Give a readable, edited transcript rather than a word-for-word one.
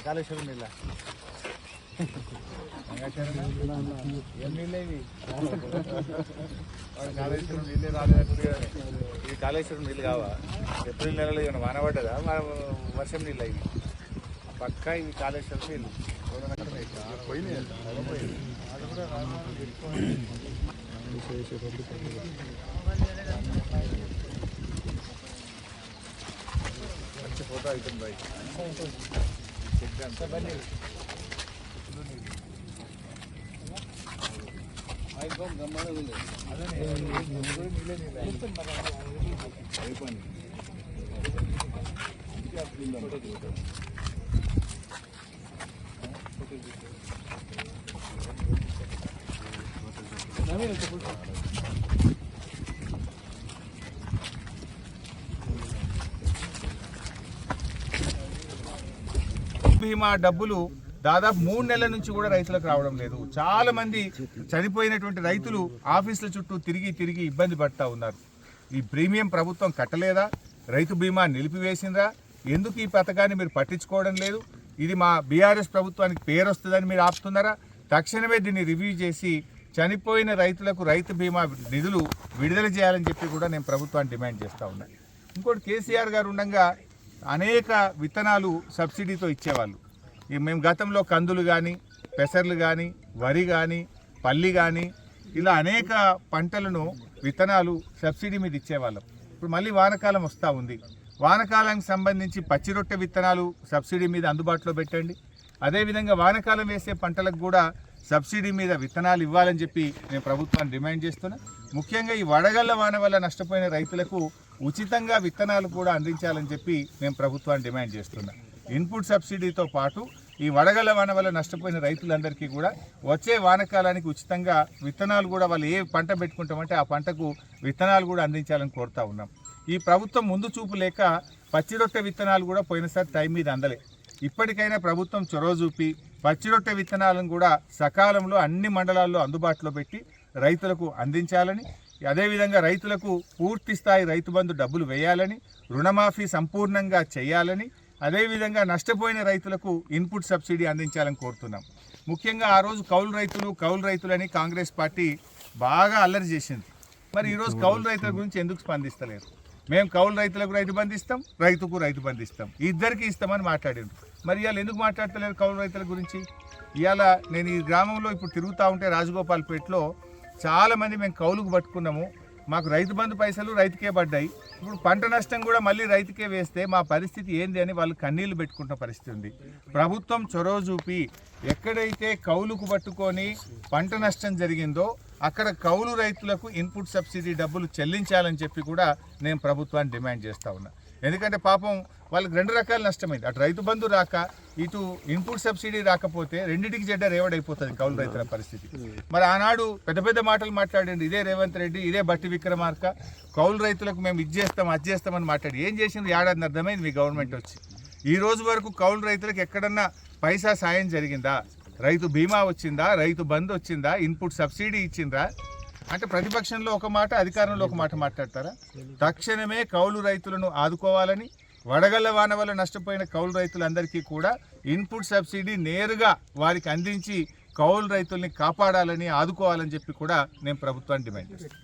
కాళేశ్వరం నీళ్ళ ఏం నీళ్ళే ఇవి కాళేశ్వరం నీళ్ళే రాలేనట్టుగా ఇది కాళేశ్వరం నీళ్ళు కావా ఏప్రిల్ నెలలో ఏమైనా వాన పడ్డదా వర్షం నీళ్ళు ఇవి పక్కా ఇవి కాళేశ్వరం నీళ్ళు మంచి ఫోటో అవుతుంది బయట బీమా డబ్బులు దాదాపు 3 నెలల నుంచి కూడా రైతులకు రావడం లేదు. చాలా మంది చనిపోయినటువంటి రైతులు ఆఫీసుల చుట్టూ తిరిగి ఇబ్బంది పడతా ఉన్నారు. ఈ ప్రీమియం ప్రభుత్వం కట్టలేదా? రైతు బీమా నిలిపివేసిందా? ఎందుకు ఈ పథకాన్ని మీరు పట్టించుకోవడం లేదు? ఇది మా బీఆర్ఎస్ ప్రభుత్వానికి పేరు వస్తుందని మీరు ఆపుతున్నారా? తక్షణమే దీన్ని రివ్యూ చేసి చనిపోయిన రైతులకు రైతు బీమా నిధులు విడుదల చేయాలని చెప్పి కూడా నేను ప్రభుత్వాన్ని డిమాండ్ చేస్తూ ఉన్నాను. ఇంకోటి, కేసీఆర్ గారు ఉండగా అనేక విత్తనాలు సబ్సిడీతో ఇచ్చేవాళ్ళు. మేము గతంలో కందులు కానీ, పెసర్లు కానీ, వరి కానీ, పల్లి కానీ ఇలా అనేక పంటలను విత్తనాలు సబ్సిడీ మీద ఇచ్చేవాళ్ళం. ఇప్పుడు మళ్ళీ వానకాలం వస్తూ ఉంది. వానకాలానికి సంబంధించి పచ్చి రొట్టె విత్తనాలు సబ్సిడీ మీద అందుబాటులో పెట్టండి. అదేవిధంగా వానకాలం వేసే పంటలకు కూడా సబ్సిడీ మీద విత్తనాలు ఇవ్వాలని చెప్పి నేను ప్రభుత్వాన్ని డిమాండ్ చేస్తున్నా. ముఖ్యంగా ఈ వడగళ్ల వాన వల్ల నష్టపోయిన రైతులకు ఉచితంగా విత్తనాలు కూడా అందించాలని చెప్పి నేను ప్రభుత్వాన్ని డిమాండ్ చేస్తున్నా. ఇన్పుట్ సబ్సిడీతో పాటు ఈ వడగళ్ల వాన వల్ల నష్టపోయిన రైతులందరికీ కూడా వచ్చే వానకాలానికి ఉచితంగా విత్తనాలు కూడా వాళ్ళు ఏ పంట పెట్టుకుంటామంటే ఆ పంటకు విత్తనాలు కూడా అందించాలని కోరుతా ఉన్నాం. ఈ ప్రభుత్వం ముందు చూపు లేక పచ్చి రొట్టె విత్తనాలు కూడా పోయినసారి టైం మీద అందలే. ఇప్పటికైనా ప్రభుత్వం చొరవ చూపి పచ్చి రొట్టె విత్తనాలను కూడా సకాలంలో అన్ని మండలాల్లో అందుబాటులో పెట్టి రైతులకు అందించాలని, అదేవిధంగా రైతులకు పూర్తి స్థాయి రైతు బంధు డబ్బులు వేయాలని, రుణమాఫీ సంపూర్ణంగా చేయాలని, అదేవిధంగా నష్టపోయిన రైతులకు ఇన్పుట్ సబ్సిడీ అందించాలని కోరుతున్నాం. ముఖ్యంగా ఆ రోజు కౌలు రైతులని కాంగ్రెస్ పార్టీ బాగా అల్లరి చేసింది. మరి ఈరోజు కౌలు రైతుల గురించి ఎందుకు స్పందిస్తలేరు? మేము కౌలు రైతులకు రైతు బంధు ఇస్తాం, రైతుకు రైతు బంధు ఇస్తాం, ఇద్దరికి ఇస్తామని మాట్లాడారు. మరి ఇవాళ ఎందుకు మాట్లాడతలేరు కౌలు రైతుల గురించి? ఇవాళ నేను ఈ గ్రామంలో ఇప్పుడు తిరుగుతూ ఉంటే రాజగోపాల్పేటలో చాలామంది మేము కౌలుకు పట్టుకున్నాము, మాకు రైతు బంధు పైసలు రైతుకే పడ్డాయి, ఇప్పుడు పంట నష్టం కూడా మళ్ళీ రైతుకే వేస్తే మా పరిస్థితి ఏంది అని వాళ్ళు కన్నీళ్లు పెట్టుకుంటున్న పరిస్థితి ఉంది. ప్రభుత్వం చొరవ చూపి ఎక్కడైతే కౌలుకు పట్టుకొని పంట నష్టం జరిగిందో అక్కడ కౌలు రైతులకు ఇన్పుట్ సబ్సిడీ డబ్బులు చెల్లించాలని చెప్పి కూడా నేను ప్రభుత్వాన్ని డిమాండ్ చేస్తూ ఉన్నా. ఎందుకంటే పాపం వాళ్ళకి 2 రకాల నష్టమైంది. అటు రైతు బంధు రాక, ఇటు ఇన్పుట్ సబ్సిడీ రాకపోతే రెండింటికి జడ్డ రేవడైపోతుంది కౌలు రైతుల పరిస్థితి. మరి ఆనాడు పెద్ద మాటలు మాట్లాడండి ఇదే రేవంత్ రెడ్డి, ఇదే బట్టి విక్రమార్క, కౌలు రైతులకు మేము ఇది చేస్తాం అది చేస్తామని మాట్లాడి ఏం చేసింది? ఏడాది అర్థమైంది మీ గవర్నమెంట్ వచ్చి. ఈ రోజు వరకు కౌలు రైతులకు ఎక్కడన్నా పైసా సాయం జరిగిందా? రైతు బీమా వచ్చిందా? రైతు బంధు వచ్చిందా? ఇన్పుట్ సబ్సిడీ ఇచ్చిందా? అంటే ప్రతిపక్షంలో ఒక మాట, అధికారంలో ఒక మాట మాట్లాడతారా? తక్షణమే కౌలు రైతులను ఆదుకోవాలని, వడగళ్ల వాన వల్ల నష్టపోయిన కౌలు రైతులందరికీ కూడా ఇన్పుట్ సబ్సిడీ నేరుగా వారికి అందించి కౌలు రైతుల్ని కాపాడాలని, ఆదుకోవాలని చెప్పి కూడా నేను ప్రభుత్వాన్ని డిమాండ్ చేస్తాను.